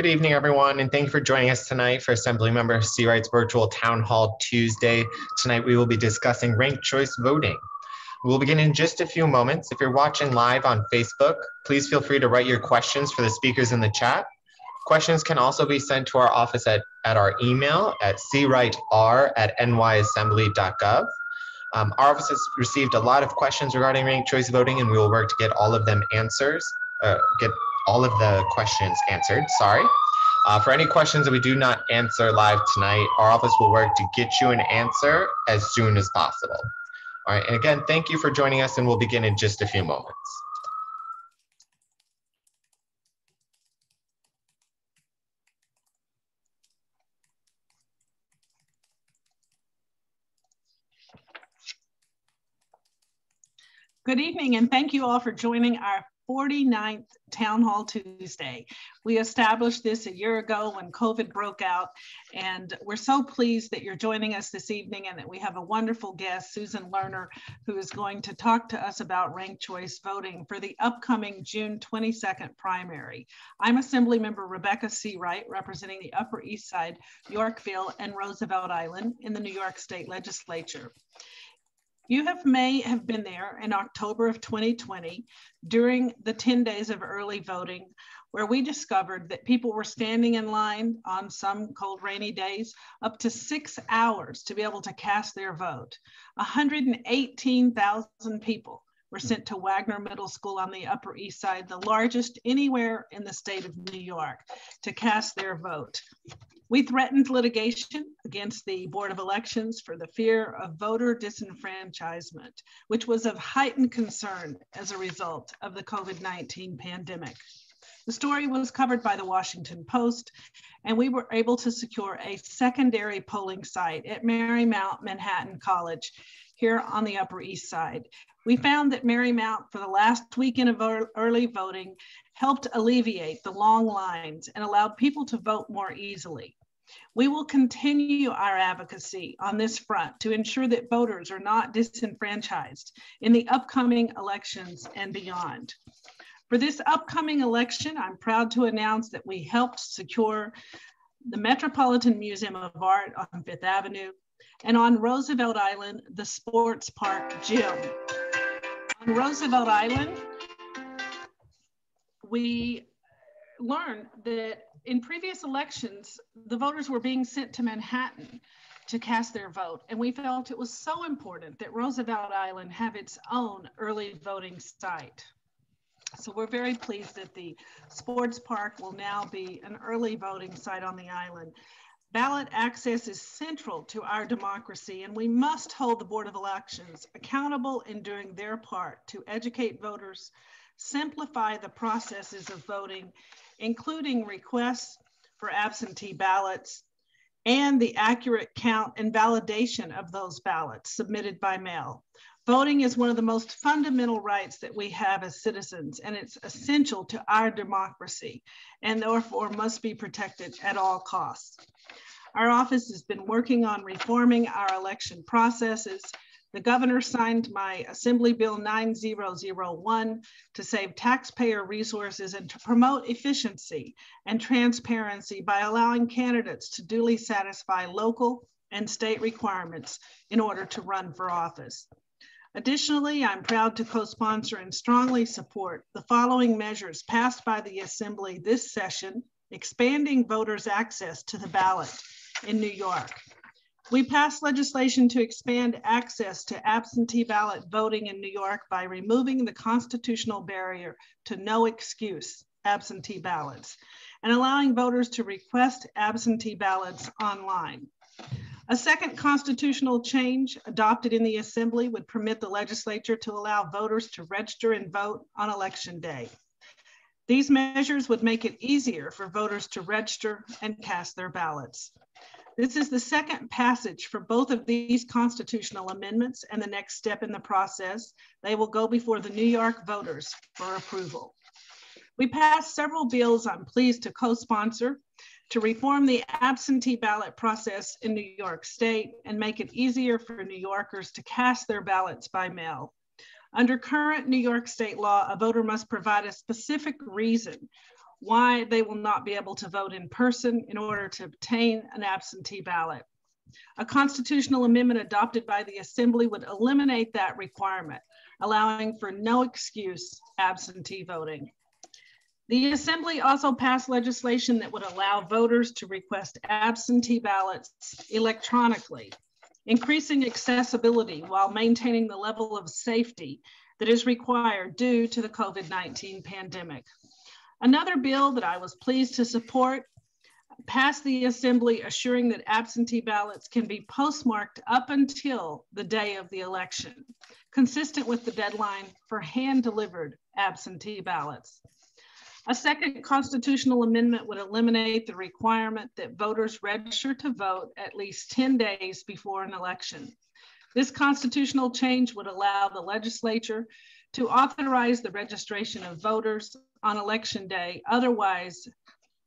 Good evening, everyone, and thank you for joining us tonight for Assemblymember Seawright's virtual Town Hall Tuesday. Tonight, we will be discussing ranked choice voting. We'll begin in just a few moments. If you're watching live on Facebook, please feel free to write your questions for the speakers in the chat. Questions can also be sent to our office at our email at seawrightr@nyassembly.gov. Our office has received a lot of questions regarding ranked choice voting, and we will work to get all of them get all of the questions answered, sorry. For any questions that we do not answer live tonight, our office will work to get you an answer as soon as possible. All right, and again, thank you for joining us, and we'll begin in just a few moments. Good evening, and thank you all for joining our 49th Town Hall Tuesday. We established this a year ago when COVID broke out, and we're so pleased that you're joining us this evening and that we have a wonderful guest, Susan Lerner, who is going to talk to us about ranked choice voting for the upcoming June 22nd primary. I'm Assemblymember Rebecca Seawright, representing the Upper East Side, Yorkville, and Roosevelt Island in the New York State Legislature. You may have been there in October of 2020 during the 10 days of early voting, where we discovered that people were standing in line on some cold, rainy days up to 6 hours to be able to cast their vote. 118,000 people were sent to Wagner Middle School on the Upper East Side, the largest anywhere in the state of New York, to cast their vote. We threatened litigation against the Board of Elections for the fear of voter disenfranchisement, which was of heightened concern as a result of the COVID-19 pandemic. The story was covered by the Washington Post, and we were able to secure a secondary polling site at Marymount Manhattan College here on the Upper East Side. We found that Marymount, for the last weekend of early voting, helped alleviate the long lines and allowed people to vote more easily. We will continue our advocacy on this front to ensure that voters are not disenfranchised in the upcoming elections and beyond. For this upcoming election, I'm proud to announce that we helped secure the Metropolitan Museum of Art on Fifth Avenue, and on Roosevelt Island, the Sports Park Gym. On Roosevelt Island, we learned that in previous elections, the voters were being sent to Manhattan to cast their vote. And we felt it was so important that Roosevelt Island have its own early voting site. So we're very pleased that the sports park will now be an early voting site on the island. Ballot access is central to our democracy, and we must hold the Board of Elections accountable in doing their part to educate voters, simplify the processes of voting, including requests for absentee ballots and the accurate count and validation of those ballots submitted by mail. Voting is one of the most fundamental rights that we have as citizens, and it's essential to our democracy, and therefore must be protected at all costs. Our office has been working on reforming our election processes. The governor signed my Assembly Bill 9001 to save taxpayer resources and to promote efficiency and transparency by allowing candidates to duly satisfy local and state requirements in order to run for office. Additionally, I'm proud to co-sponsor and strongly support the following measures passed by the Assembly this session, expanding voters' access to the ballot in New York. We passed legislation to expand access to absentee ballot voting in New York by removing the constitutional barrier to no excuse absentee ballots and allowing voters to request absentee ballots online. A second constitutional change adopted in the Assembly would permit the legislature to allow voters to register and vote on Election Day. These measures would make it easier for voters to register and cast their ballots. This is the second passage for both of these constitutional amendments and the next step in the process. They will go before the New York voters for approval. We passed several bills I'm pleased to co-sponsor to reform the absentee ballot process in New York State and make it easier for New Yorkers to cast their ballots by mail. Under current New York State law, a voter must provide a specific reason why they will not be able to vote in person in order to obtain an absentee ballot. A constitutional amendment adopted by the Assembly would eliminate that requirement, allowing for no excuse absentee voting. The Assembly also passed legislation that would allow voters to request absentee ballots electronically, increasing accessibility while maintaining the level of safety that is required due to the COVID-19 pandemic. Another bill that I was pleased to support passed the Assembly, assuring that absentee ballots can be postmarked up until the day of the election, consistent with the deadline for hand-delivered absentee ballots. A second constitutional amendment would eliminate the requirement that voters register to vote at least 10 days before an election. This constitutional change would allow the legislature to authorize the registration of voters on election day, otherwise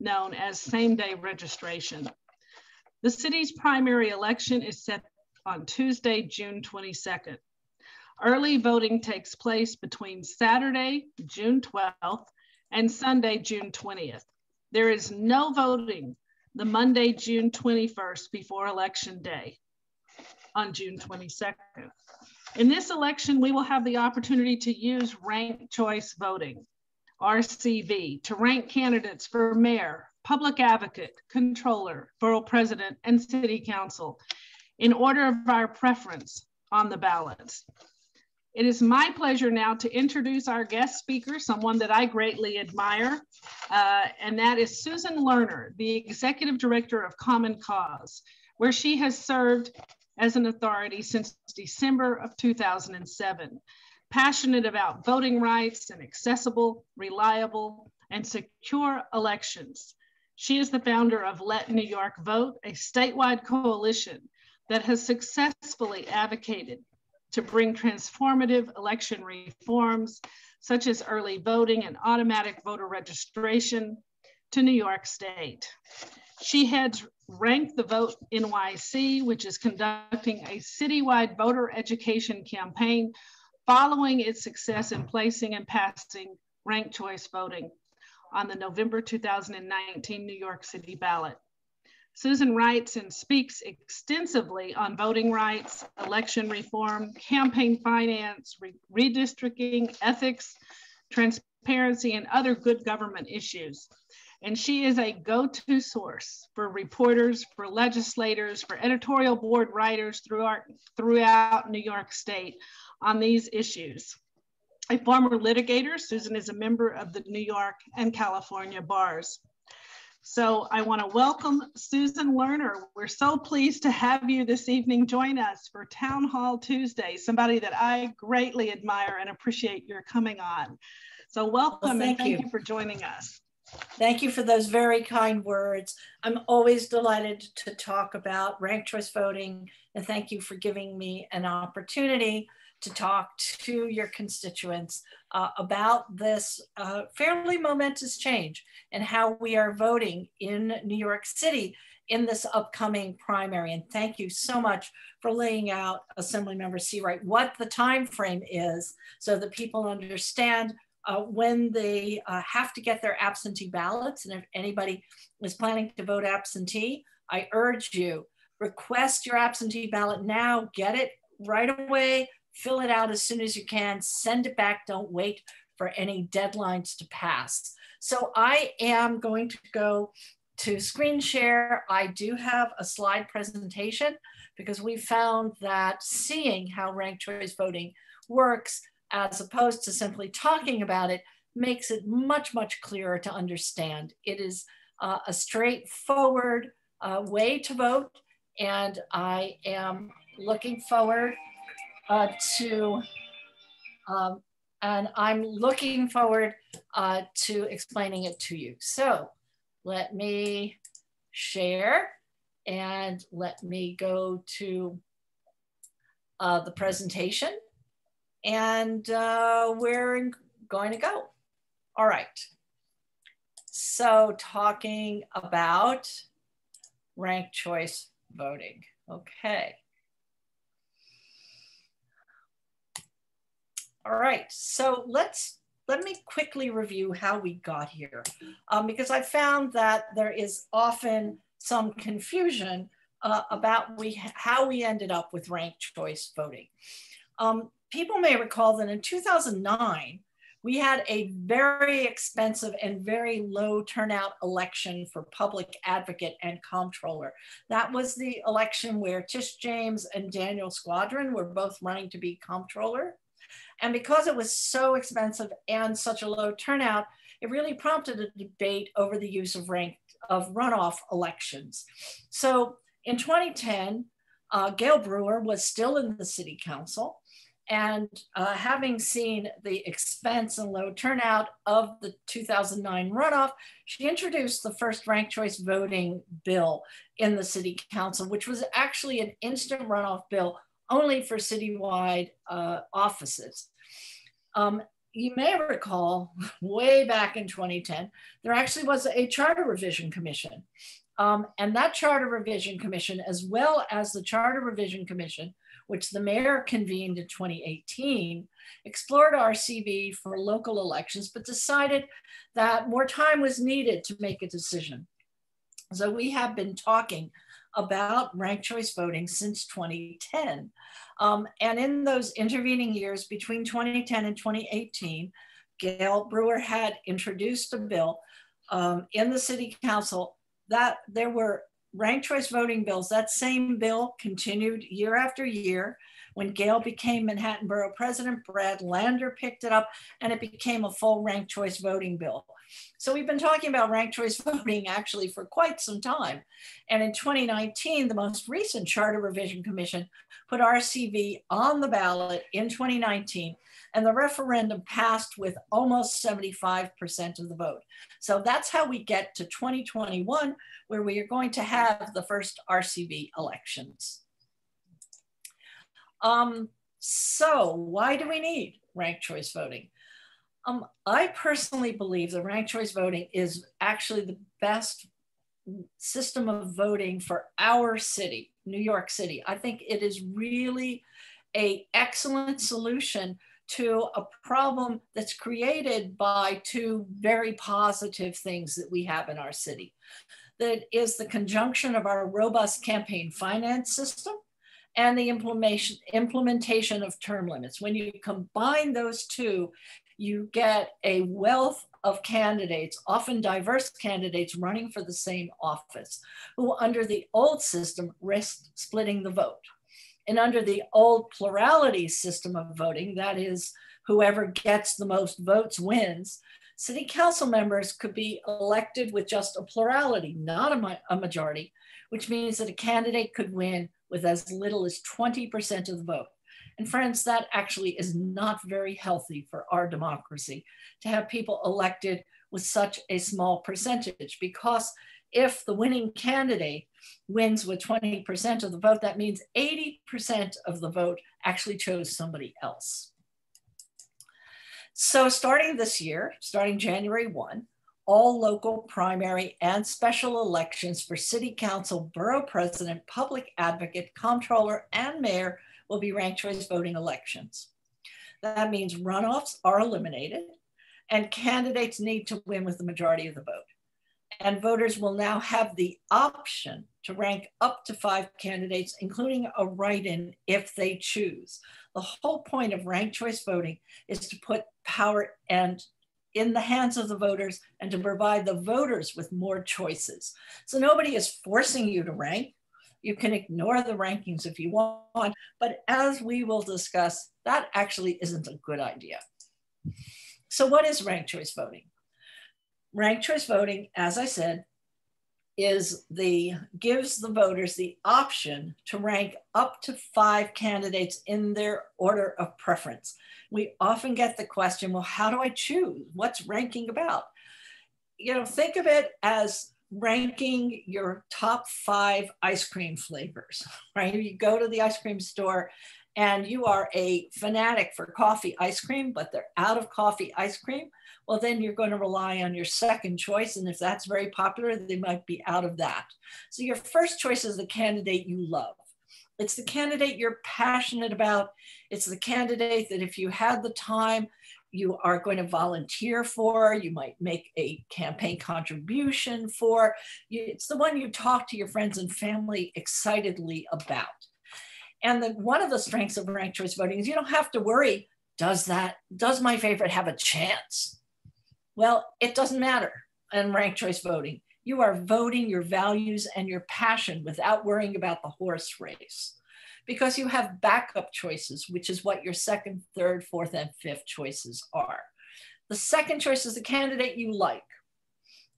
known as same-day registration. The city's primary election is set on Tuesday, June 22nd. Early voting takes place between Saturday, June 12th, and Sunday, June 20th. There is no voting the Monday, June 21st before Election Day on June 22nd. In this election, we will have the opportunity to use ranked choice voting, RCV, to rank candidates for mayor, public advocate, controller, borough president, and city council in order of our preference on the ballots. It is my pleasure now to introduce our guest speaker, someone that I greatly admire, and that is Susan Lerner, the Executive Director of Common Cause, where she has served as an authority since December of 2007. Passionate about voting rights and accessible, reliable, and secure elections. She is the founder of Let New York Vote, a statewide coalition that has successfully advocated to bring transformative election reforms, such as early voting and automatic voter registration, to New York State. She heads Rank the Vote NYC, which is conducting a citywide voter education campaign following its success in placing and passing ranked choice voting on the November 2019 New York City ballot. Susan writes and speaks extensively on voting rights, election reform, campaign finance, redistricting, ethics, transparency, and other good government issues. And she is a go-to source for reporters, for legislators, for editorial board writers throughout New York State on these issues. A former litigator, Susan is a member of the New York and California bars. So I want to welcome Susan Lerner. We're so pleased to have you this evening join us for Town Hall Tuesday, somebody that I greatly admire and appreciate your coming on. So welcome, and thank you for joining us. Thank you for those very kind words. I'm always delighted to talk about ranked choice voting, and thank you for giving me an opportunity to talk to your constituents about this fairly momentous change and how we are voting in New York City in this upcoming primary. And thank you so much for laying out, Assemblymember Seawright, what the time frame is so that people understand when they have to get their absentee ballots. And if anybody is planning to vote absentee, I urge you, request your absentee ballot now, get it right away, fill it out as soon as you can, send it back, don't wait for any deadlines to pass. So I am going to go to screen share. I do have a slide presentation because we found that seeing how ranked choice voting works as opposed to simply talking about it makes it much, much clearer to understand. It is a straightforward way to vote, and I am looking forward to explaining it to you. So let me share and let me go to the presentation, and we're going to go. All right. So talking about ranked choice voting. Okay. All right, so let's let me quickly review how we got here, because I found that there is often some confusion about how we ended up with ranked choice voting. People may recall that in 2009, we had a very expensive and very low turnout election for public advocate and comptroller. That was the election where Tish James and Daniel Squadron were both running to be comptroller. And because it was so expensive and such a low turnout, it really prompted a debate over the use of runoff elections. So in 2010, Gail Brewer was still in the city council. And having seen the expense and low turnout of the 2009 runoff, she introduced the first ranked choice voting bill in the city council, which was actually an instant runoff bill only for citywide offices. You may recall way back in 2010, there actually was a charter revision commission. And that charter revision commission, as well as the charter revision commission, which the mayor convened in 2018, explored RCV for local elections, but decided that more time was needed to make a decision. So we have been talking about ranked choice voting since 2010. And in those intervening years between 2010 and 2018, Gail Brewer had introduced a bill in the city council that there were ranked choice voting bills. That same bill continued year after year. When Gail became Manhattan Borough President, Brad Lander picked it up and it became a full ranked choice voting bill. So we've been talking about ranked choice voting actually for quite some time. And in 2019, the most recent Charter Revision Commission put RCV on the ballot in 2019, and the referendum passed with almost 75% of the vote. So that's how we get to 2021, where we are going to have the first RCV elections. So why do we need ranked choice voting? I personally believe that ranked choice voting is actually the best system of voting for our city, New York City. I think it is really an excellent solution to a problem that's created by two very positive things that we have in our city. That is the conjunction of our robust campaign finance system and the implementation of term limits. When you combine those two, you get a wealth of candidates, often diverse candidates running for the same office, who under the old system risked splitting the vote. And under the old plurality system of voting, that is, whoever gets the most votes wins, city council members could be elected with just a plurality, not a majority, which means that a candidate could win with as little as 20% of the vote. And friends, that actually is not very healthy for our democracy to have people elected with such a small percentage, because if the winning candidate wins with 20% of the vote, that means 80% of the vote actually chose somebody else. So starting this year, starting January 1, all local primary and special elections for city council, borough president, public advocate, comptroller, and mayor will be ranked choice voting elections. That means runoffs are eliminated and candidates need to win with the majority of the vote. And voters will now have the option to rank up to 5 candidates, including a write-in if they choose. The whole point of ranked choice voting is to put power in the hands of the voters and to provide the voters with more choices. So nobody is forcing you to rank. You can ignore the rankings if you want, but as we will discuss, that actually isn't a good idea. So what is ranked choice voting? Ranked choice voting, as I said, gives the voters the option to rank up to 5 candidates in their order of preference. We often get the question, well, how do I choose? What's ranking about? You know, think of it as ranking your top 5 ice cream flavors, right? You go to the ice cream store and you are a fanatic for coffee ice cream, but they're out of coffee ice cream. Well, then you're going to rely on your second choice. And if that's very popular, they might be out of that. So your first choice is the candidate you love. It's the candidate you're passionate about. It's the candidate that if you had the time, you are going to volunteer for, you might make a campaign contribution for. It's the one you talk to your friends and family excitedly about. And then one of the strengths of ranked choice voting is you don't have to worry, does my favorite have a chance? Well, it doesn't matter in ranked choice voting. You are voting your values and your passion without worrying about the horse race, because you have backup choices, which is what your second, third, fourth, and fifth choices are. The second choice is the candidate you like.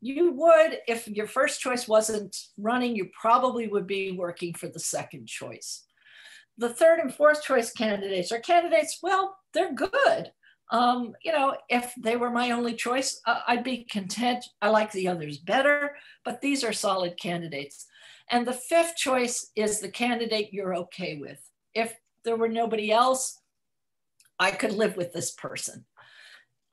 You would, if your first choice wasn't running, you probably would be working for the second choice. The third and fourth choice candidates are candidates, well, they're good. You know, if they were my only choice, I'd be content. I like the others better, but these are solid candidates. And the fifth choice is the candidate you're okay with. If there were nobody else, I could live with this person.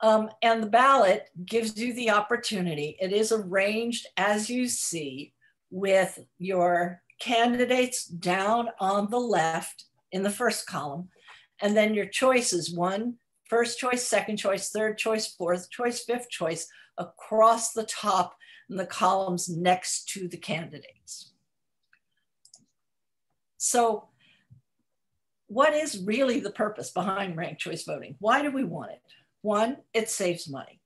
And the ballot gives you the opportunity. It is arranged as you see, with your candidates down on the left in the first column, and then your choices, first choice, second choice, third choice, fourth choice, fifth choice, across the top in the columns next to the candidates. So what is really the purpose behind ranked choice voting? Why do we want it? One, it saves money.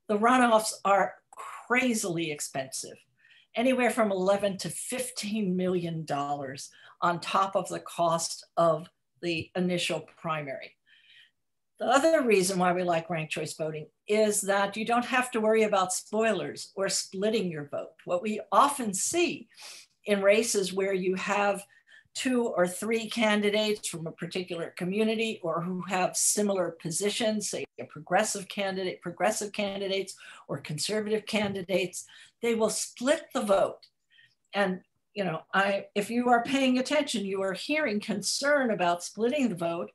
The runoffs are crazily expensive, anywhere from $11 to $15 million on top of the cost of the initial primary. The other reason why we like ranked choice voting is that you don't have to worry about spoilers or splitting your vote. What we often see in races where you have 2 or 3 candidates from a particular community or who have similar positions, say a progressive candidates or conservative candidates, they will split the vote. And you know, if you are paying attention, you are hearing concern about splitting the vote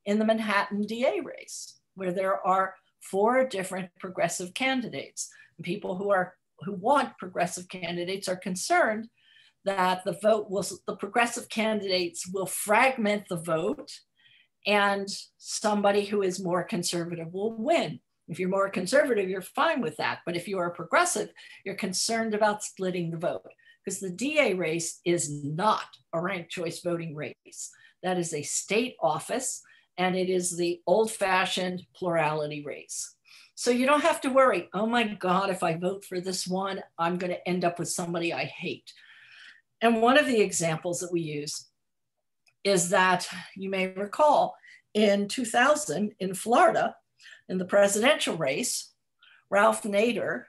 in the Manhattan DA race, where there are 4 different progressive candidates. And people who want progressive candidates are concerned that the progressive candidates will fragment the vote and somebody who is more conservative will win. If you're more conservative, you're fine with that. But if you are progressive, you're concerned about splitting the vote, because the DA race is not a ranked choice voting race. That is a state office, and it is the old-fashioned plurality race. So you don't have to worry, oh my God, if I vote for this one, I'm going to end up with somebody I hate. And one of the examples that we use is that you may recall in 2000 in Florida, in the presidential race, Ralph Nader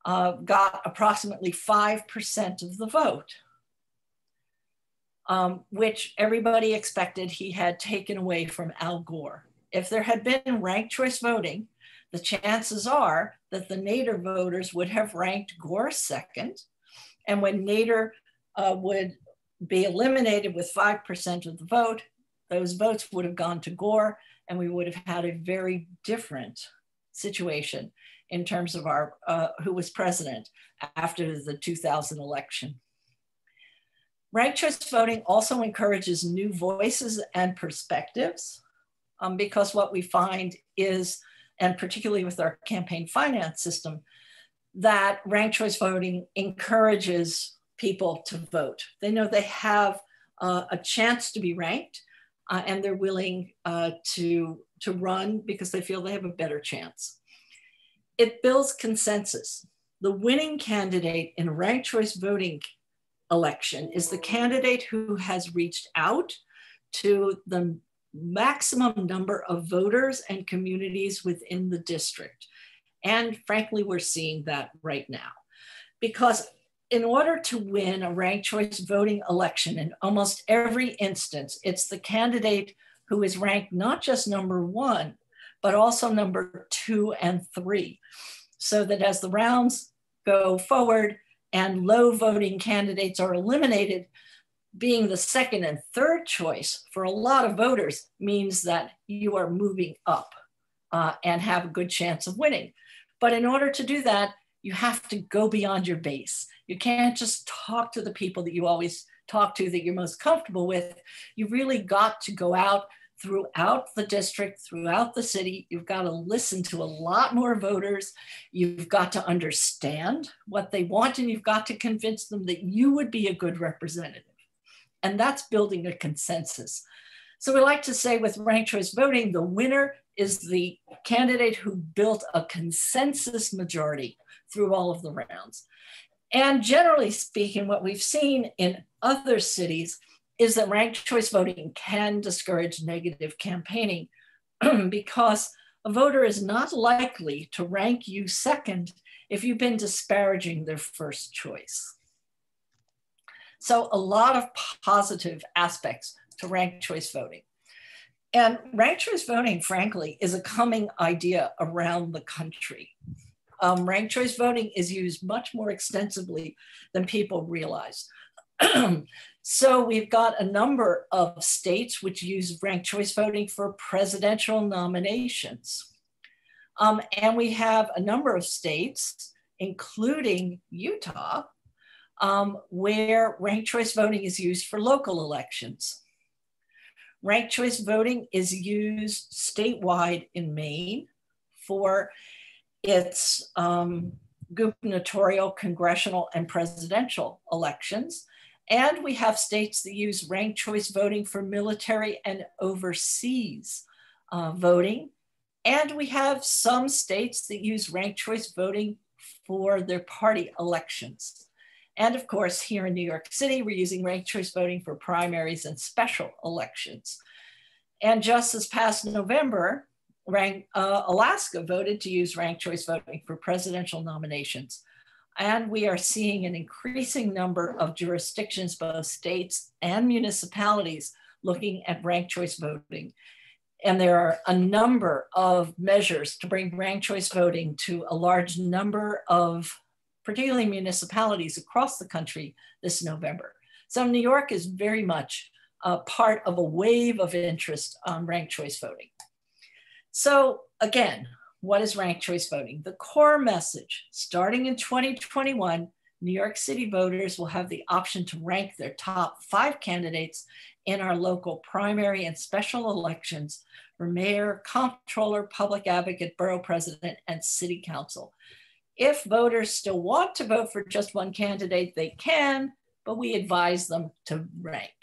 got approximately 5% of the vote, which everybody expected he had taken away from Al Gore. If there had been ranked choice voting, the chances are that the Nader voters would have ranked Gore second. And when Nader would be eliminated with 5% of the vote, those votes would have gone to Gore, and we would have had a very different situation in terms of our who was president after the 2000 election. Ranked choice voting also encourages new voices and perspectives, because what we find is, and particularly with our campaign finance system, that ranked choice voting encourages people to vote. They know they have a chance to be ranked, and they're willing to run because they feel they have a better chance. It builds consensus. The winning candidate in a ranked choice voting election is the candidate who has reached out to the maximum number of voters and communities within the district. And frankly, we're seeing that right now, because in order to win a ranked choice voting election in almost every instance, it's the candidate who is ranked not just number 1, but also number 2 and 3. So that as the rounds go forward and low voting candidates are eliminated, being the second and third choice for a lot of voters means that you are moving up and have a good chance of winning. But in order to do that, you have to go beyond your base. You can't just talk to the people that you always talk to that you're most comfortable with. You really got to go out throughout the district, throughout the city. You've got to listen to a lot more voters. You've got to understand what they want, and you've got to convince them that you would be a good representative. And that's building a consensus. So we like to say with ranked choice voting, the winner is the candidate who built a consensus majority through all of the rounds. And generally speaking, what we've seen in other cities is that ranked choice voting can discourage negative campaigning because a voter is not likely to rank you second if you've been disparaging their first choice. So a lot of positive aspects to ranked choice voting. And ranked choice voting, frankly, is a coming idea around the country. Ranked choice voting is used much more extensively than people realize. So we've got a number of states which use ranked choice voting for presidential nominations. And we have a number of states, including Utah, where ranked choice voting is used for local elections. Ranked choice voting is used statewide in Maine for its gubernatorial, congressional, and presidential elections. And we have states that use ranked choice voting for military and overseas voting. And we have some states that use ranked choice voting for their party elections. And of course, here in New York City, we're using ranked choice voting for primaries and special elections. And just this past November, Alaska voted to use ranked choice voting for presidential nominations. And we are seeing an increasing number of jurisdictions, both states and municipalities, looking at ranked choice voting. And there are a number of measures to bring ranked choice voting to a large number of particularly municipalities across the country this November. So New York is very much part of a wave of interest on ranked choice voting. So again, what is ranked choice voting? The core message, starting in 2021, New York City voters will have the option to rank their top 5 candidates in our local primary and special elections for mayor, comptroller, public advocate, borough president, and city council. If voters still want to vote for just one candidate, they can, but we advise them to rank.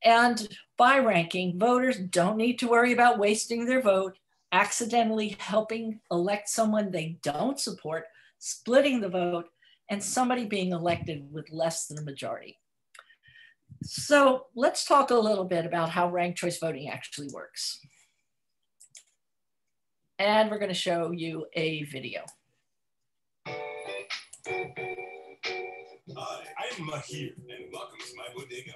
And by ranking, voters don't need to worry about wasting their vote, accidentally helping elect someone they don't support, splitting the vote, and somebody being elected with less than a majority. So let's talk a little bit about how ranked choice voting actually works. And we're going to show you a video. Hi, I'm Mahir, and welcome to my bodega.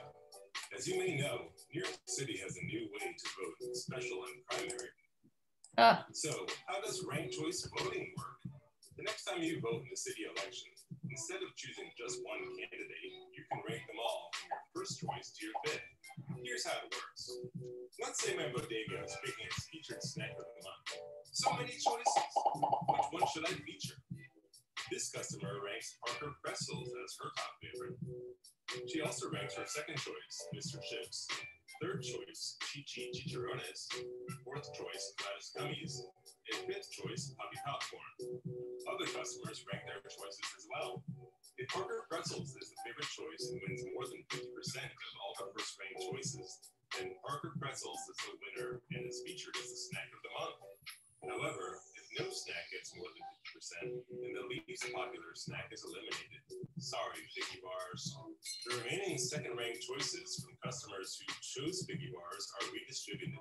As you may know, New York City has a new way to vote in special and primary. So, how does ranked choice voting work? The next time you vote in the city election, instead of choosing just one candidate, you can rank them all from your first choice to your fifth. Here's how it works. Let's say my bodega is picking its featured snack of the month. So many choices. Which one should I feature? This customer ranks Parker Pretzels as her top favorite. She also ranks her second choice, Mr. Chips, third choice, Chi-Chi Chicharrones, fourth choice, Gladys Gummies, and fifth choice, Poppy Popcorn. Other customers rank their choices as well. If Parker Pretzels is the favorite choice and wins more than 50% of all her first ranked choices, then Parker Pretzels is the winner and is featured as the snack of the month. However, if no snack gets more than 50%, then the least popular snack is eliminated. Sorry, Figgy Bars. The remaining second-ranked choices from customers who chose Figgy Bars are redistributed.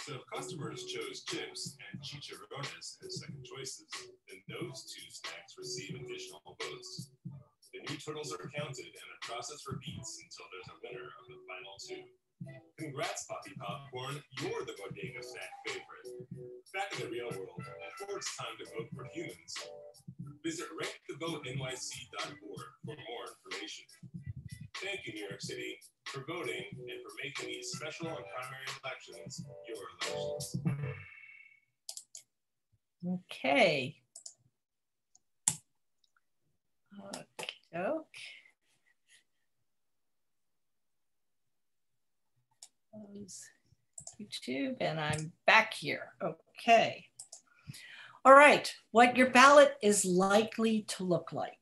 So if customers chose chips and chicharrones as second choices, then those 2 snacks receive additional votes. The new totals are counted and the process repeats until there's a winner of the final 2. Congrats, Poppy Popcorn, you're the bodega snack favorite. Back in the real world, before it's time to vote for humans, visit rankthevotenyc.org for more information. Thank you, New York City, for voting and for making these special and primary elections your elections. Okay. YouTube, and I'm back here. Okay. All right, what your ballot is likely to look like.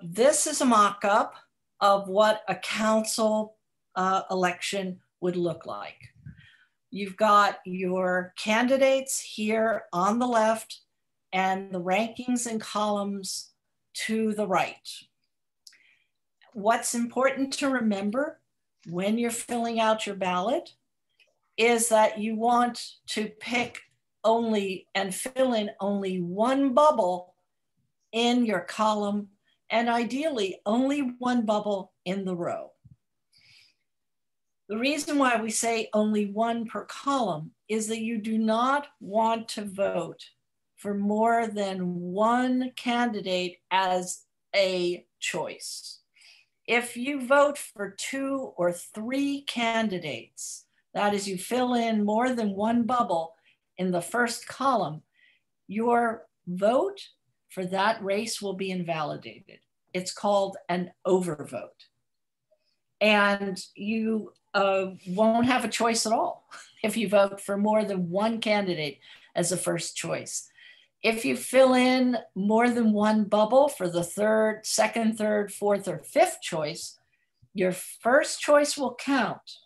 This is a mock-up of what a council election would look like. You've got your candidates here on the left and the rankings and columns to the right. What's important to remember when you're filling out your ballot is that you want to pick only and fill in only one bubble in your column, and ideally only one bubble in the row. The reason why we say only one per column is that you do not want to vote for more than one candidate as a choice. If you vote for 2 or 3 candidates, that is, you fill in more than one bubble in the first column, your vote for that race will be invalidated. It's called an overvote. And you won't have a choice at all if you vote for more than one candidate as a first choice. If you fill in more than one bubble for the third, second, third, fourth, or fifth choice, your first choice will count.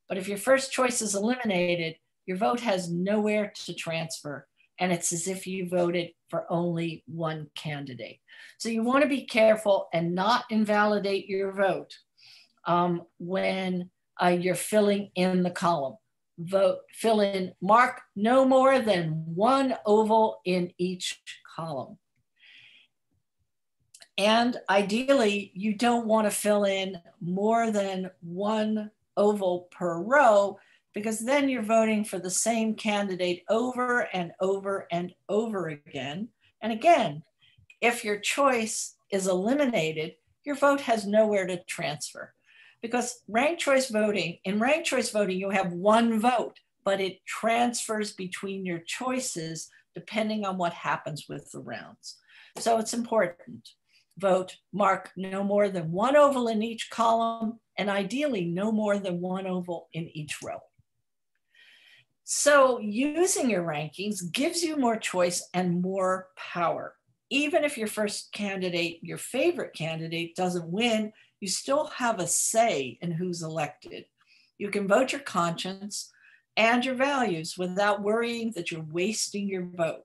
But if your first choice is eliminated, your vote has nowhere to transfer. And it's as if you voted for only one candidate. So you want to be careful and not invalidate your vote when you're filling in the column. Fill in, mark no more than one oval in each column. And ideally, you don't want to fill in more than one oval per row, because then you're voting for the same candidate over and over and over again. And again, if your choice is eliminated, your vote has nowhere to transfer. Because in ranked choice voting, you have one vote, but it transfers between your choices depending on what happens with the rounds. So it's important. Vote, mark no more than one oval in each column, and ideally no more than one oval in each row. So using your rankings gives you more choice and more power. Even if your first candidate, your favorite candidate, doesn't win, you still have a say in who's elected. You can vote your conscience and your values without worrying that you're wasting your vote.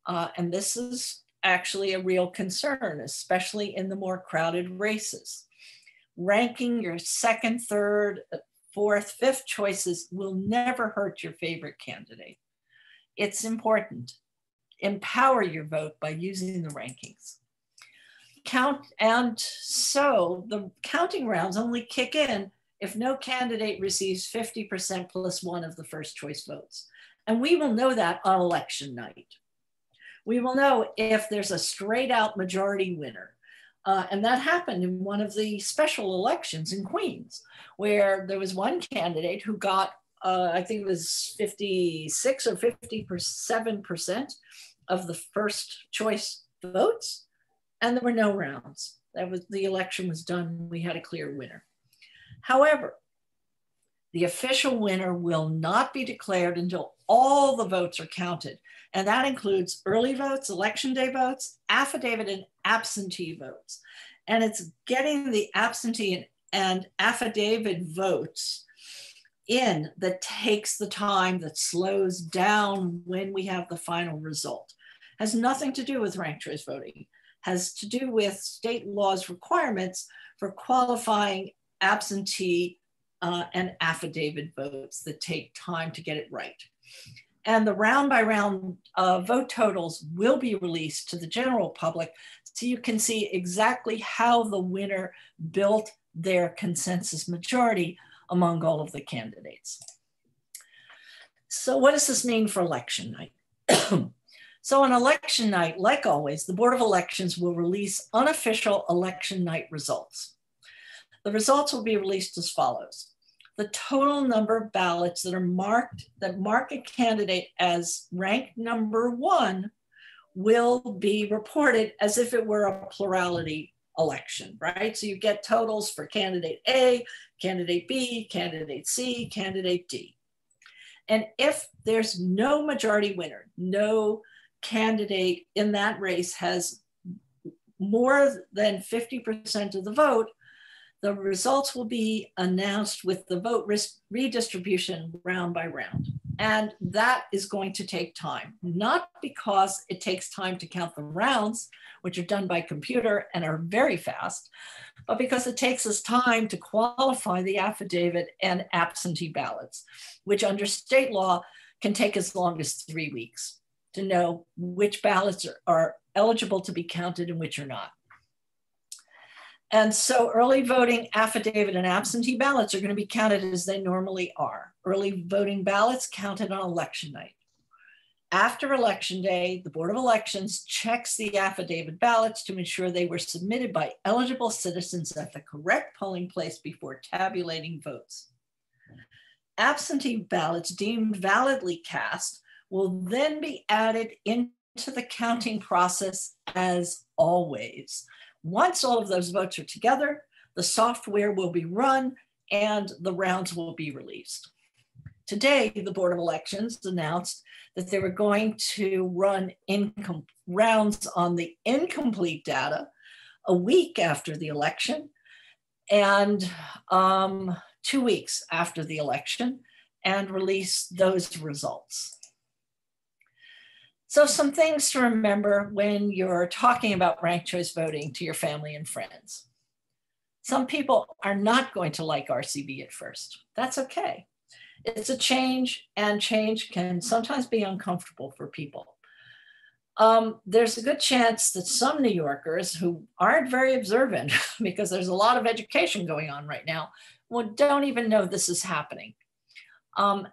And this is actually a real concern, especially in the more crowded races. Ranking your second, third, fourth, fifth choices will never hurt your favorite candidate. It's important. Empower your vote by using the rankings. And so the counting rounds only kick in if no candidate receives 50% plus one of the first choice votes. And we will know that on election night. We will know if there's a straight out majority winner. And that happened in one of the special elections in Queens, where there was one candidate who got, I think it was 56 or 57% of the first choice votes. And there were no rounds. The election was done. We had a clear winner. However, the official winner will not be declared until all the votes are counted. And that includes early votes, election day votes, affidavit and absentee votes. And it's getting the absentee and affidavit votes in that takes the time, that slows down when we have the final result. Has nothing to do with ranked choice voting. Has to do with state law's requirements for qualifying absentee and affidavit votes that take time to get it right. And the round by round vote totals will be released to the general public so you can see exactly how the winner built their consensus majority among all of the candidates. So what does this mean for election night? So on election night, like always, the Board of Elections will release unofficial election night results. The results will be released as follows. The total number of ballots that mark a candidate as ranked number 1 will be reported as if it were a plurality election, right? So you get totals for candidate A, candidate B, candidate C, candidate D. And if there's no majority winner, no candidate in that race has more than 50% of the vote, the results will be announced with the vote redistribution round by round. And that is going to take time, not because it takes time to count the rounds, which are done by computer and are very fast, but because it takes us time to qualify the affidavit and absentee ballots, which under state law can take as long as 3 weeks to know which ballots are eligible to be counted and which are not. And so early voting affidavit and absentee ballots are going to be counted as they normally are. Early voting ballots counted on election night. After election day, the Board of Elections checks the affidavit ballots to ensure they were submitted by eligible citizens at the correct polling place before tabulating votes. Absentee ballots deemed validly cast will then be added into the counting process as always. Once all of those votes are together, the software will be run and the rounds will be released. Today, the Board of Elections announced that they were going to run rounds on the incomplete data a week after the election and 2 weeks after the election and release those results. So some things to remember when you're talking about ranked choice voting to your family and friends. Some people are not going to like RCV at first. That's okay. It's a change, and change can sometimes be uncomfortable for people. There's a good chance that some New Yorkers who aren't very observant, because there's a lot of education going on right now, don't even know this is happening.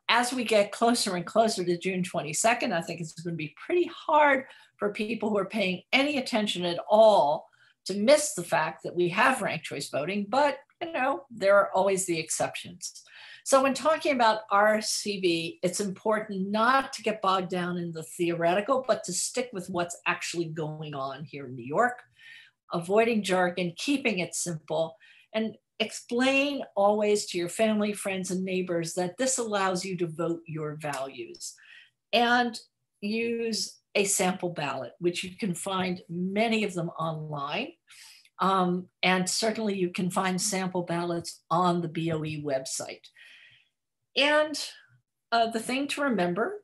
As we get closer and closer to June 22nd, I think it's going to be pretty hard for people who are paying any attention at all to miss the fact that we have ranked choice voting, but you know, there are always the exceptions. So when talking about RCV, it's important not to get bogged down in the theoretical, but to stick with what's actually going on here in New York, avoiding jargon, keeping it simple, and explain always to your family, friends, and neighbors that this allows you to vote your values. And use a sample ballot, which you can find many of them online. And certainly you can find sample ballots on the BOE website. And the thing to remember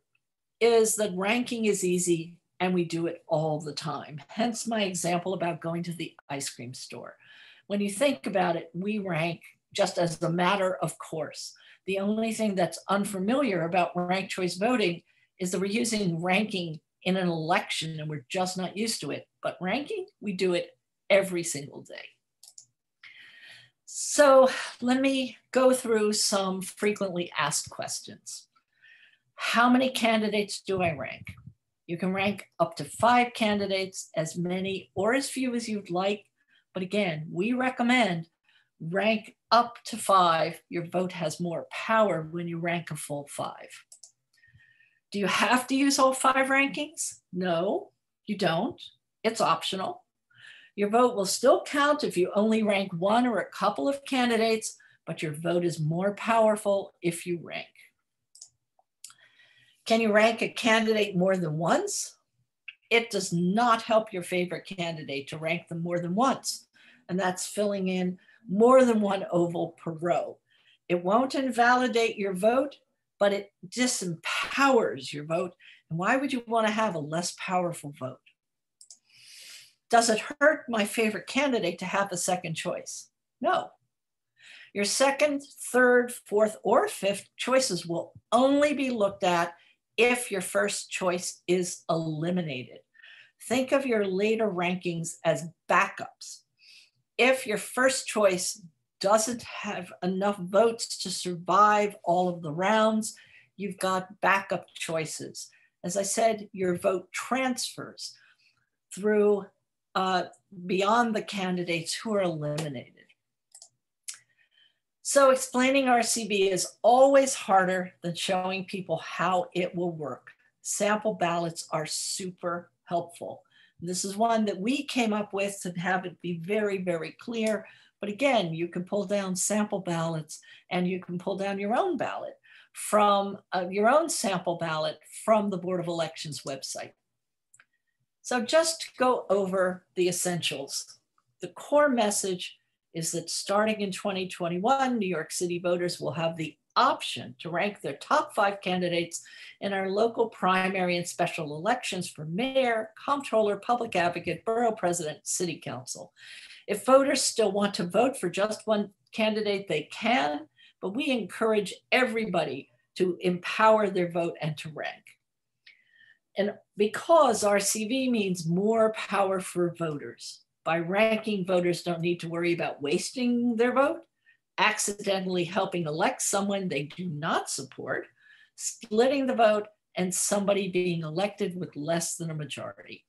is that ranking is easy and we do it all the time. Hence my example about going to the ice cream store. When you think about it, we rank just as a matter of course. The only thing that's unfamiliar about ranked choice voting is that we're using ranking in an election and we're just not used to it. But ranking, we do it every single day. So let me go through some frequently asked questions. How many candidates do I rank? You can rank up to 5 candidates, as many or as few as you'd like. But again, we recommend rank up to 5. Your vote has more power when you rank a full 5. Do you have to use all 5 rankings? No, you don't. It's optional. Your vote will still count if you only rank 1 or a couple of candidates, but your vote is more powerful if you rank. Can you rank a candidate more than once? It does not help your favorite candidate to rank them more than once, and that's filling in more than one oval per row. It won't invalidate your vote, but it disempowers your vote. And why would you want to have a less powerful vote? Does it hurt my favorite candidate to have a second choice? No. Your second, third, fourth, or fifth choices will only be looked at if your first choice is eliminated. Think of your later rankings as backups. If your first choice doesn't have enough votes to survive all of the rounds, you've got backup choices. As I said, your vote transfers through beyond the candidates who are eliminated. So explaining RCV is always harder than showing people how it will work. Sample ballots are super helpful. This is one that we came up with to have it be very, very clear. But again, you can pull down sample ballots and you can pull down your own ballot from your own sample ballot from the Board of Elections website. So just to go over the essentials. The core message is that starting in 2021, New York City voters will have the option to rank their top 5 candidates in our local primary and special elections for mayor, comptroller, public advocate, borough president, city council. If voters still want to vote for just one candidate, they can, but we encourage everybody to empower their vote and to rank. And because RCV means more power for voters, by ranking, voters don't need to worry about wasting their vote, accidentally helping elect someone they do not support, splitting the vote, and somebody being elected with less than a majority.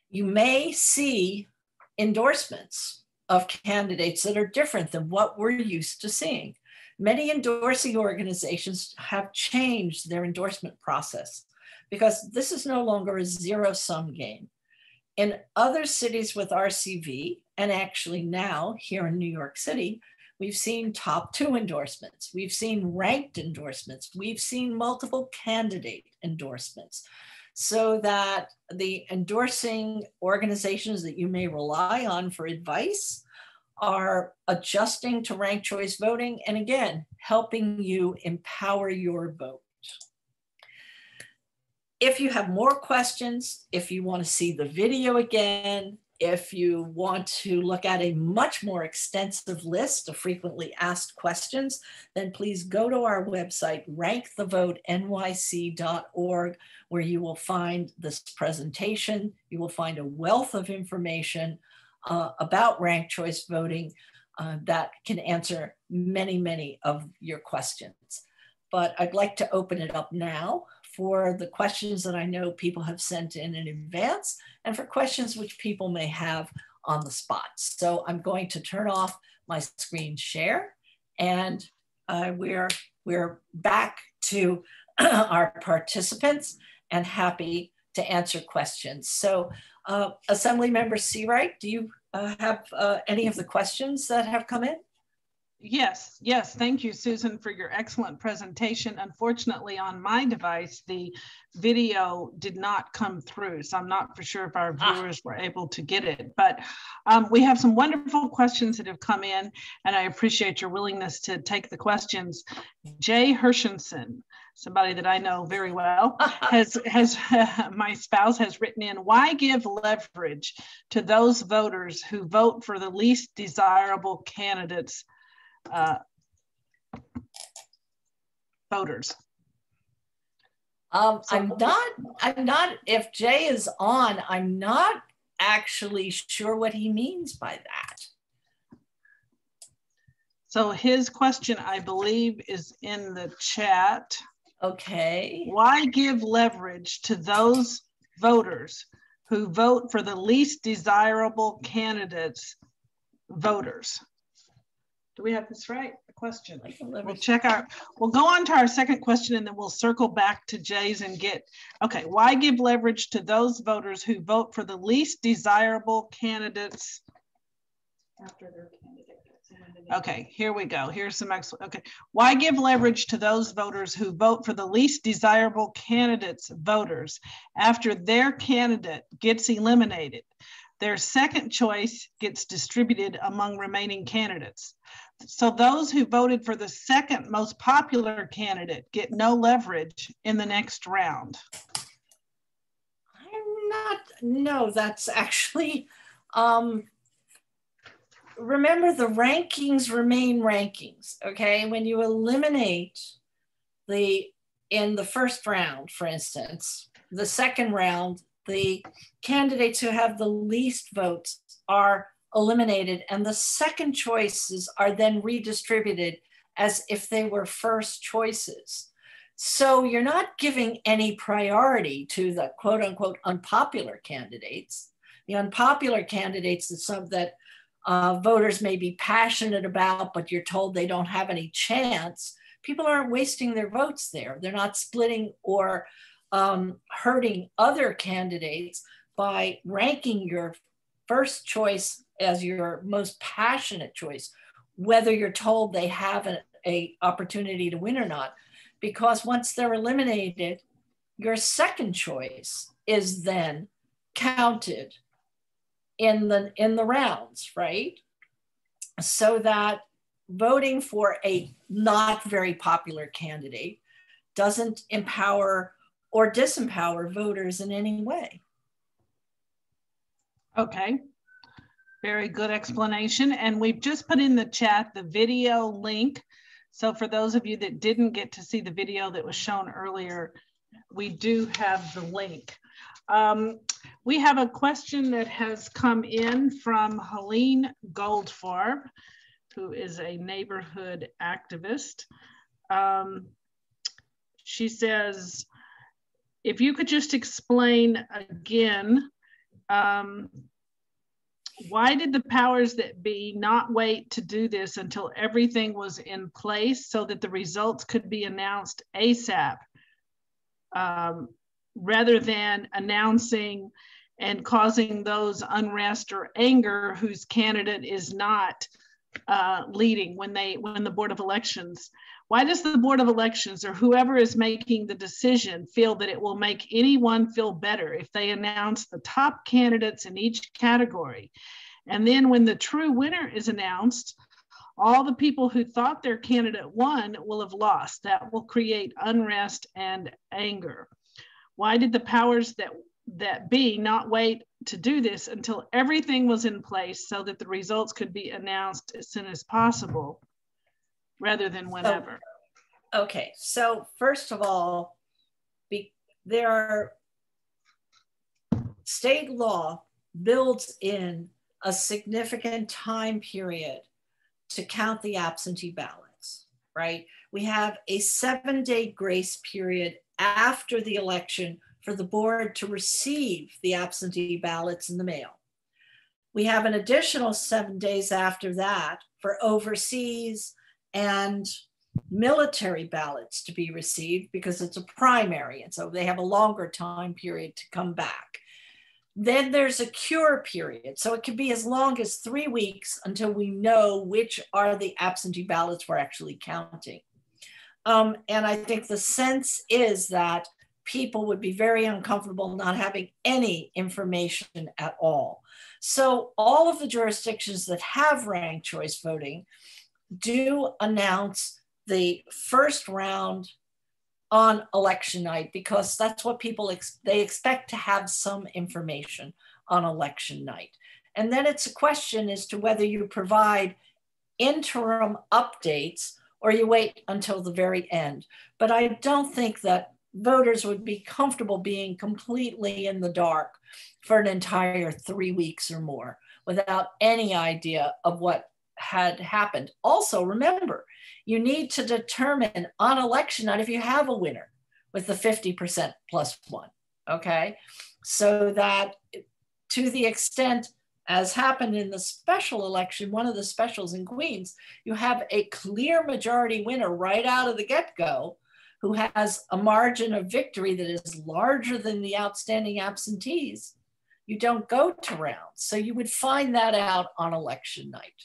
You may see endorsements of candidates that are different than what we're used to seeing. Many endorsing organizations have changed their endorsement process because this is no longer a zero-sum game. In other cities with RCV, and actually now here in New York City, we've seen top 2 endorsements. We've seen ranked endorsements. We've seen multiple candidate endorsements, so that the endorsing organizations that you may rely on for advice are adjusting to ranked choice voting, and again, helping you empower your vote. If you have more questions, if you want to see the video again, if you want to look at a much more extensive list of frequently asked questions, then please go to our website, rankthevoteny.org, where you will find this presentation. You will find a wealth of information about ranked choice voting that can answer many, many of your questions. But I'd like to open it up now for the questions that I know people have sent in advance and for questions which people may have on the spot. So I'm going to turn off my screen share, and we're back to our participants and happy to answer questions. So Assemblymember Seawright, do you have any of the questions that have come in? Yes. Thank you, Susan, for your excellent presentation. Unfortunately, on my device, the video did not come through, so I'm not for sure if our viewers were able to get it. But we have some wonderful questions that have come in, and I appreciate your willingness to take the questions. Jay Hershenson, somebody that I know very well, my spouse has written in, why give leverage to those voters who vote for the least desirable candidates? Voters. I'm not, if Jay is on, I'm not actually sure what he means by that. So his question, I believe, is in the chat. Okay. Why give leverage to those voters who vote for the least desirable candidates? Voters. Do we have this right? The question. We'll go on to our second question, and then we'll circle back to Jay's and get, okay, why give leverage to those voters who vote for the least desirable candidates after their candidate? Okay, here we go. Here's some excellent, okay. Why give leverage to those voters who vote for the least desirable candidates, voters, after their candidate gets eliminated? Their second choice gets distributed among remaining candidates. So those who voted for the second most popular candidate get no leverage in the next round. No, that's actually, remember the rankings remain rankings, okay? When you eliminate in the first round, for instance, the second round, the candidates who have the least votes are eliminated, and the second choices are then redistributed as if they were first choices. So you're not giving any priority to the quote unquote unpopular candidates. The unpopular candidates that voters may be passionate about, but you're told they don't have any chance. People aren't wasting their votes there. They're not splitting or hurting other candidates by ranking your first choice as your most passionate choice, whether you're told they have a opportunity to win or not. Because once they're eliminated, your second choice is then counted in the rounds, right? So that voting for a not very popular candidate doesn't empower or disempower voters in any way. Okay, very good explanation. And we've just put in the chat the video link. So for those of you that didn't get to see the video that was shown earlier, we do have the link. We have a question that has come in from Helene Goldfarb, who is a neighborhood activist. She says, if you could just explain again, why did the powers that be not wait to do this until everything was in place so that the results could be announced ASAP, rather than announcing and causing those unrest or anger whose candidate is not leading when the Board of Elections? Why does the Board of Elections or whoever is making the decision feel that it will make anyone feel better if they announce the top candidates in each category? And then when the true winner is announced, all the people who thought their candidate won will have lost. That will create unrest and anger. Why did the powers that be not wait to do this until everything was in place so that the results could be announced as soon as possible, rather than whenever? Okay, so first of all, there are state law builds in a significant time period to count the absentee ballots, right? We have a 7-day grace period after the election for the board to receive the absentee ballots in the mail. We have an additional 7 days after that for overseas and military ballots to be received because it's a primary. And so they have a longer time period to come back. Then there's a cure period. So it could be as long as 3 weeks until we know which are the absentee ballots we're actually counting. And I think the sense is that people would be very uncomfortable not having any information at all. So all of the jurisdictions that have ranked choice voting do announce the first round on election night, because that's what people they expect to have some information on election night. And then it's a question as to whether you provide interim updates or you wait until the very end. But I don't think that voters would be comfortable being completely in the dark for an entire 3 weeks or more without any idea of what had happened. Also, remember, you need to determine on election night if you have a winner with the 50% plus one, okay? So that to the extent, as happened in the special election, one of the specials in Queens, you have a clear majority winner right out of the get-go who has a margin of victory that is larger than the outstanding absentees. You don't go to rounds. So you would find that out on election night.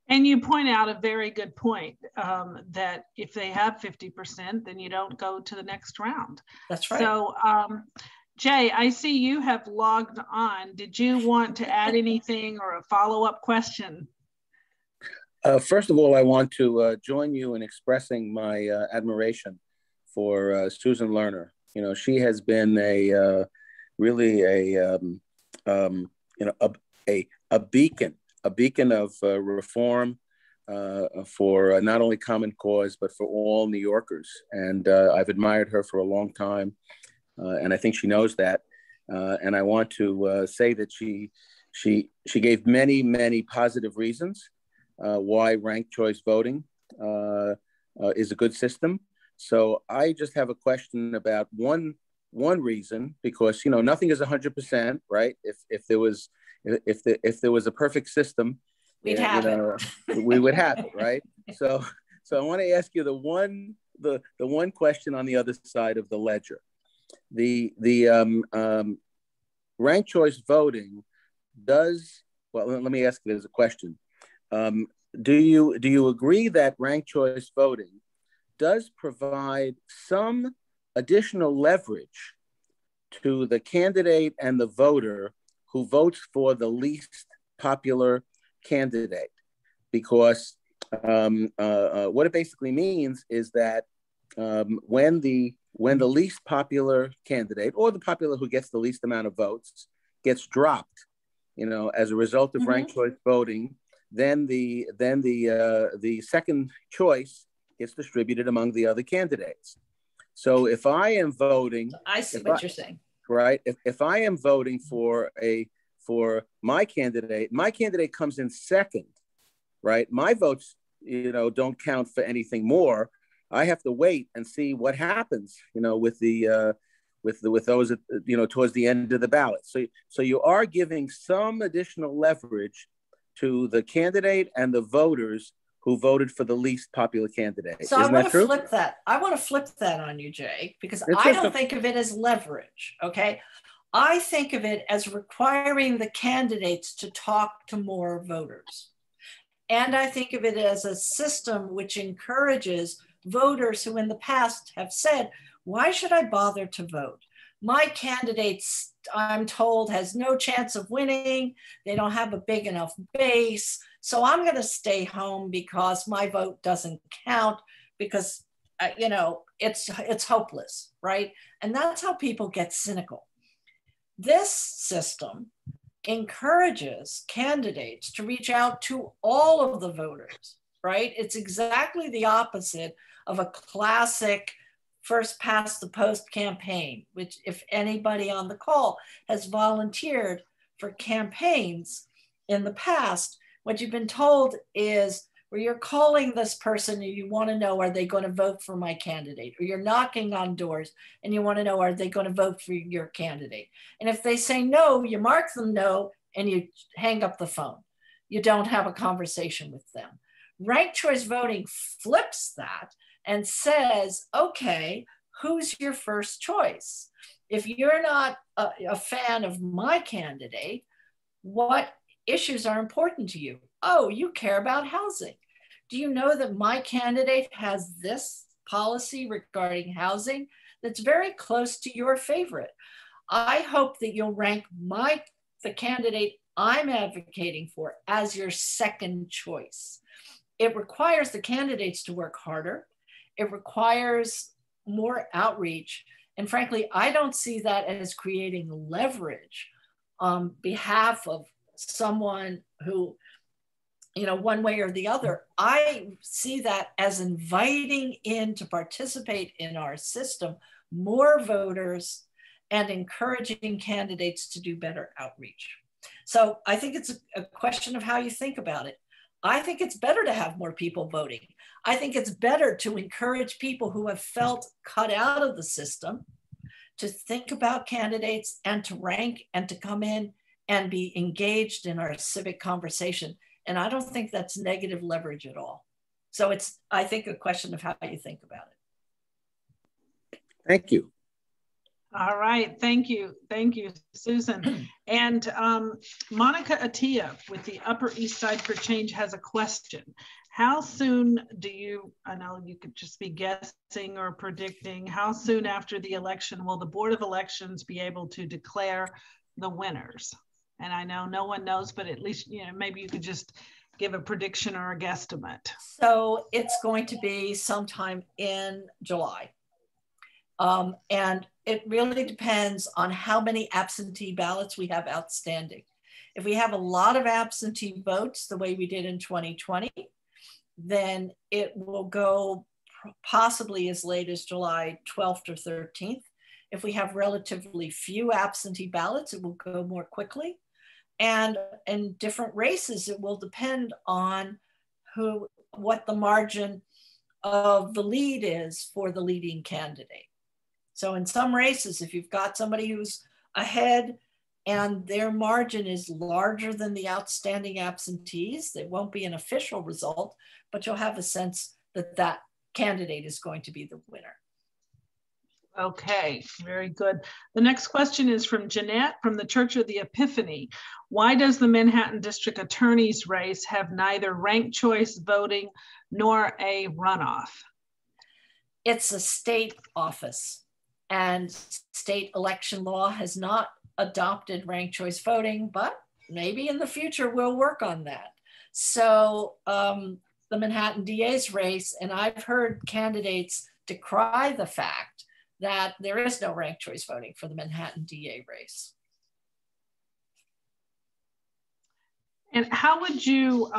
And you point out a very good point, that if they have 50%, then you don't go to the next round. That's right. So, Jay, I see you have logged on. Did you want to add anything or a follow-up question? First of all, I want to join you in expressing my admiration for Susan Lerner. You know, she has been really a beacon of reform for not only Common Cause, but for all New Yorkers. And I've admired her for a long time. And I think she knows that. And I want to say that she gave many, many positive reasons why ranked choice voting is a good system. So I just have a question about one reason, because, you know, nothing is 100%, right? If there was a perfect system, we would have it, right? So I want to ask you the one the one question on the other side of the ledger. The ranked choice voting does, well, let me ask it as a question. Do you agree that ranked choice voting does provide some additional leverage to the candidate and the voter who votes for the least popular candidate? Because what it basically means is that when the least popular candidate, or the popular who gets the least amount of votes, gets dropped, as a result of ranked choice voting, then the second choice gets distributed among the other candidates. So if I am voting, I see what you're saying. Right. If I am voting for my candidate comes in second, right? My votes, don't count for anything more. I have to wait and see what happens, with those, towards the end of the ballot. So you are giving some additional leverage to the candidate and the voters who voted for the least popular candidate. So I want to flip that. I want to flip that on you, Jay, because I don't think of it as leverage, okay? I think of it as requiring the candidates to talk to more voters. And I think of it as a system which encourages voters who in the past have said, why should I bother to vote? My candidates, I'm told, has no chance of winning. They don't have a big enough base. So I'm going to stay home because my vote doesn't count because, it's hopeless, right? And that's how people get cynical. This system encourages candidates to reach out to all of the voters, right? It's exactly the opposite of a classic first past the post campaign, which if anybody on the call has volunteered for campaigns in the past, what you've been told is where you're calling this person and you want to know, are they going to vote for my candidate? Or you're knocking on doors and you want to know, are they going to vote for your candidate? And if they say no, you mark them no and you hang up the phone. You don't have a conversation with them. Ranked choice voting flips that and says, okay, who's your first choice? If you're not a fan of my candidate, what issues are important to you? Oh, you care about housing. Do you know that my candidate has this policy regarding housing that's very close to your favorite? I hope that you'll rank the candidate I'm advocating for as your second choice. It requires the candidates to work harder. It requires more outreach. And frankly, I don't see that as creating leverage on behalf of someone who, one way or the other. I see that as inviting in to participate in our system more voters and encouraging candidates to do better outreach. So I think it's a question of how you think about it. I think it's better to have more people voting. I think it's better to encourage people who have felt cut out of the system to think about candidates and to rank and to come in and be engaged in our civic conversation. And I don't think that's negative leverage at all. So it's, I think, a question of how you think about it. Thank you. All right, thank you, Susan. And Monica Attia with the Upper East Side for Change has a question. How soon do you, I know you could just be guessing or predicting, how soon after the election will the Board of Elections be able to declare the winners? And I know no one knows, but at least, maybe you could just give a prediction or a guesstimate. So it's going to be sometime in July. And it really depends on how many absentee ballots we have outstanding. If we have a lot of absentee votes, the way we did in 2020, then it will go possibly as late as July 12th or 13th. If we have relatively few absentee ballots, it will go more quickly. And in different races, it will depend on what the margin of the lead is for the leading candidate. So in some races, if you've got somebody who's ahead and their margin is larger than the outstanding absentees, it won't be an official result, but you'll have a sense that that candidate is going to be the winner. Okay, very good. The next question is from Jeanette from the Church of the Epiphany. Why does the Manhattan District Attorney's race have neither ranked choice voting nor a runoff? It's a state office, and state election law has not adopted ranked choice voting, but maybe in the future we'll work on that. So the Manhattan DA's race, and I've heard candidates decry the fact that there is no ranked choice voting for the Manhattan DA race. And how would you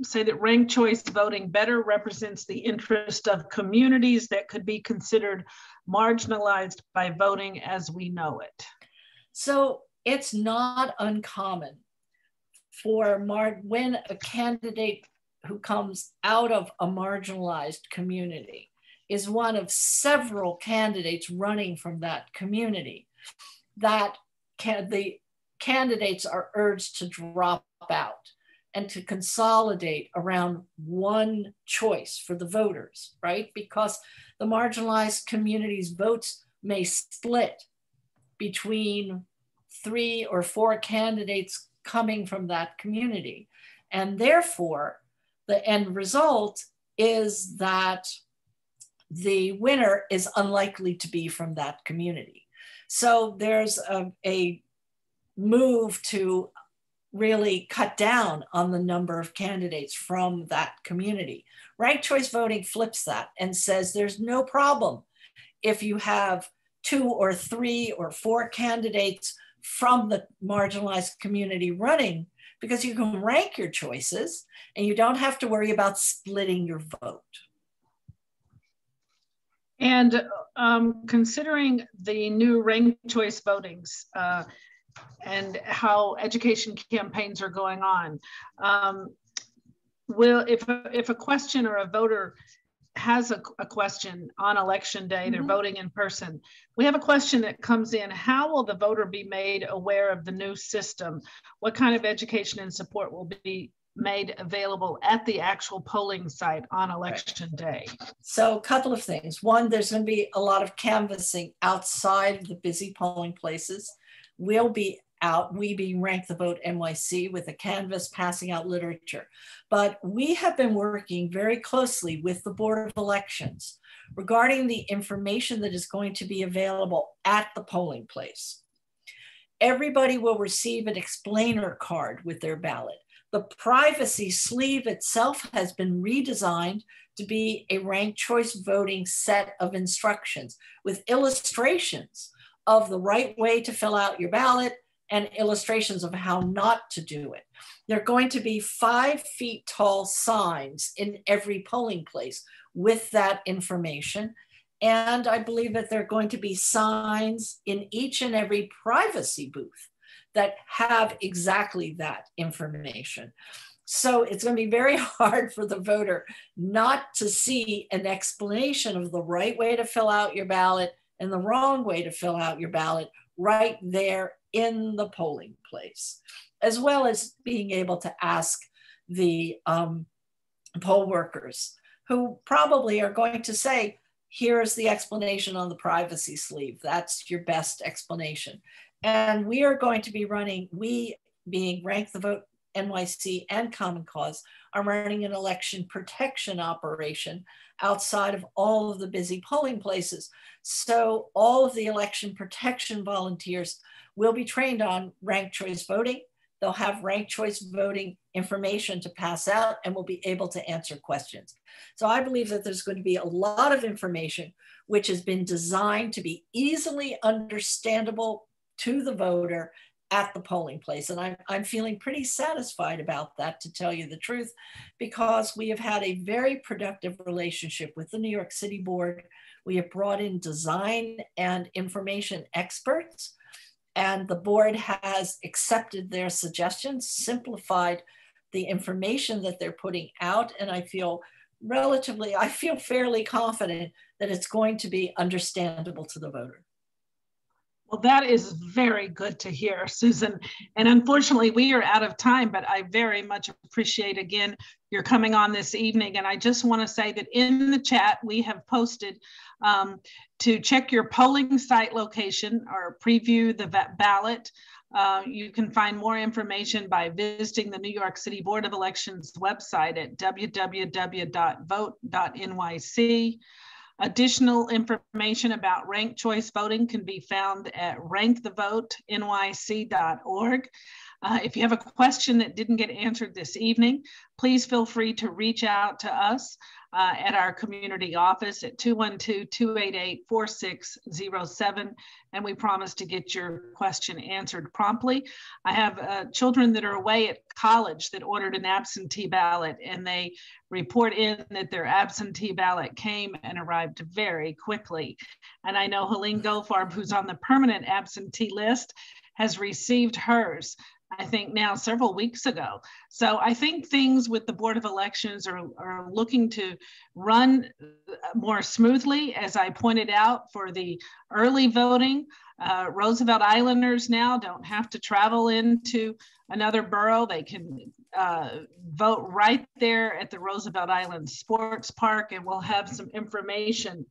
say that ranked choice voting better represents the interest of communities that could be considered marginalized by voting as we know it? So it's not uncommon for when a candidate who comes out of a marginalized community is one of several candidates running from that community, that the candidates are urged to drop out and to consolidate around one choice for the voters, right? Because the marginalized community's votes may split between 3 or 4 candidates coming from that community. And therefore, the end result is that the winner is unlikely to be from that community. So there's a move to really cut down on the number of candidates from that community. Ranked choice voting flips that and says there's no problem if you have 2 or 3 or 4 candidates from the marginalized community running, because you can rank your choices and you don't have to worry about splitting your vote. And considering the new ranked choice votings and how education campaigns are going on, if a question or a voter has a question on election day, they're voting in person, we have a question that comes in: how will the voter be made aware of the new system? What kind of education and support will be made available at the actual polling site on election day? So a couple of things. One, there's going to be a lot of canvassing outside the busy polling places. We'll be out, we being Rank the Vote NYC, with a canvas passing out literature. But we have been working very closely with the Board of Elections regarding the information that is going to be available at the polling place. Everybody will receive an explainer card with their ballot. The privacy sleeve itself has been redesigned to be a ranked choice voting set of instructions with illustrations of the right way to fill out your ballot and illustrations of how not to do it. There are going to be 5 feet tall signs in every polling place with that information. And I believe that there are going to be signs in each and every privacy booth that have exactly that information. So it's going to be very hard for the voter not to see an explanation of the right way to fill out your ballot and the wrong way to fill out your ballot right there in the polling place, as well as being able to ask the poll workers, who probably are going to say, here's the explanation on the privacy sleeve. That's your best explanation. And we are going to be running, we being Rank the Vote NYC and Common Cause, are running an election protection operation outside of all of the busy polling places. So all of the election protection volunteers will be trained on ranked choice voting. They'll have ranked choice voting information to pass out and will be able to answer questions. So I believe that there's going to be a lot of information which has been designed to be easily understandable to the voter at the polling place. And I'm feeling pretty satisfied about that, to tell you the truth, because we have had a very productive relationship with the New York City Board. We have brought in design and information experts, and the board has accepted their suggestions, simplified the information that they're putting out. And I feel fairly confident that it's going to be understandable to the voter. Well, that is very good to hear, Susan. And unfortunately, we are out of time, but I very much appreciate, again, your coming on this evening. And I just want to say that in the chat, we have posted to check your polling site location or preview the ballot. You can find more information by visiting the New York City Board of Elections website at www.vote.nyc. Additional information about ranked choice voting can be found at rankthevotelyc.org. If you have a question that didn't get answered this evening, please feel free to reach out to us at our community office at 212-288-4607, and we promise to get your question answered promptly. I have children that are away at college that ordered an absentee ballot, and they report in that their absentee ballot came and arrived very quickly. And I know Helene Goldfarb, who's on the permanent absentee list, has received hers, I think now several weeks ago. So I think things with the Board of Elections are looking to run more smoothly. As I pointed out, for the early voting, Roosevelt Islanders now don't have to travel into another borough. They can vote right there at the Roosevelt Island Sports Park, and we'll have some information.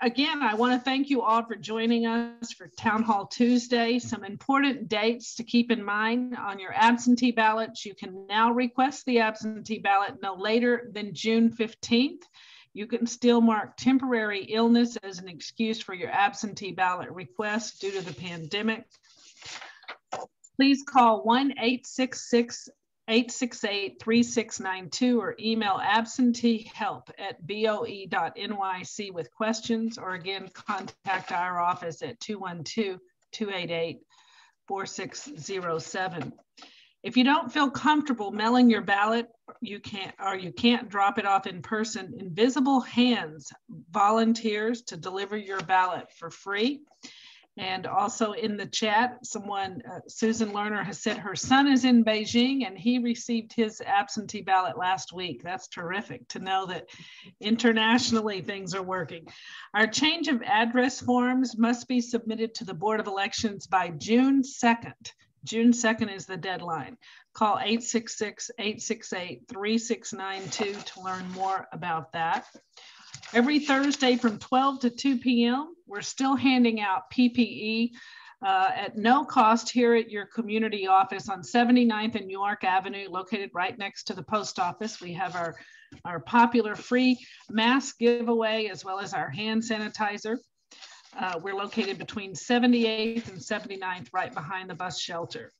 Again, I want to thank you all for joining us for Town Hall Tuesday. Some important dates to keep in mind on your absentee ballots. You can now request the absentee ballot no later than June 15th. You can still mark temporary illness as an excuse for your absentee ballot request due to the pandemic. Please call 1-866-868-3692 or email absenteehelp@boe.nyc with questions, or again, contact our office at 212-288-4607. If you don't feel comfortable mailing your ballot, you can't drop it off in person, Invisible Hands volunteers to deliver your ballot for free. And also in the chat, Susan Lerner has said her son is in Beijing and he received his absentee ballot last week. That's terrific to know that internationally things are working. Our change of address forms must be submitted to the Board of Elections by June 2nd. June 2nd is the deadline. Call 866-868-3692 to learn more about that. Every Thursday from 12 to 2 p.m., we're still handing out PPE at no cost here at your community office on 79th and York Avenue, located right next to the post office. We have our popular free mask giveaway as well as our hand sanitizer. We're located between 78th and 79th, right behind the bus shelter.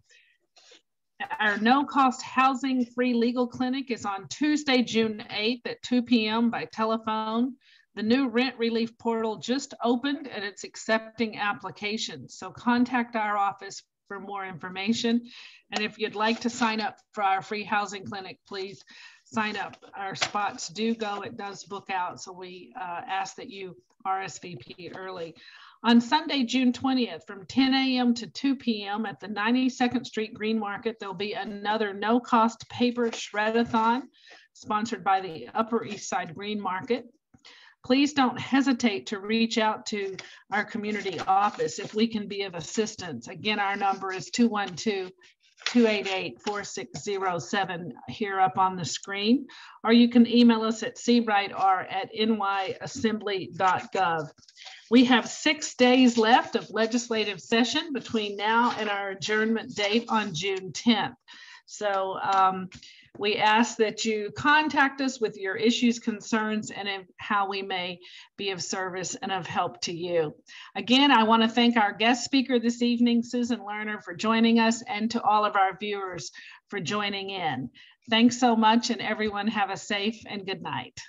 Our no-cost housing free legal clinic is on Tuesday, June 8th at 2 p.m. by telephone. The new rent relief portal just opened and it's accepting applications. So contact our office for more information. And if you'd like to sign up for our free housing clinic, please sign up. Our spots do go, it does book out. So we ask that you RSVP early. On Sunday, June 20th, from 10 a.m. to 2 p.m. at the 92nd Street Green Market, there'll be another no-cost paper shred-a-thon sponsored by the Upper East Side Green Market. Please don't hesitate to reach out to our community office if we can be of assistance. Again, our number is 212-288-4607 here up on the screen, or you can email us at cwriter@nyassembly.gov. We have 6 days left of legislative session between now and our adjournment date on June 10th. So we ask that you contact us with your issues, concerns, and how we may be of service and of help to you. Again, I want to thank our guest speaker this evening, Susan Lerner, for joining us, and to all of our viewers for joining in. Thanks so much, and everyone have a safe and good night.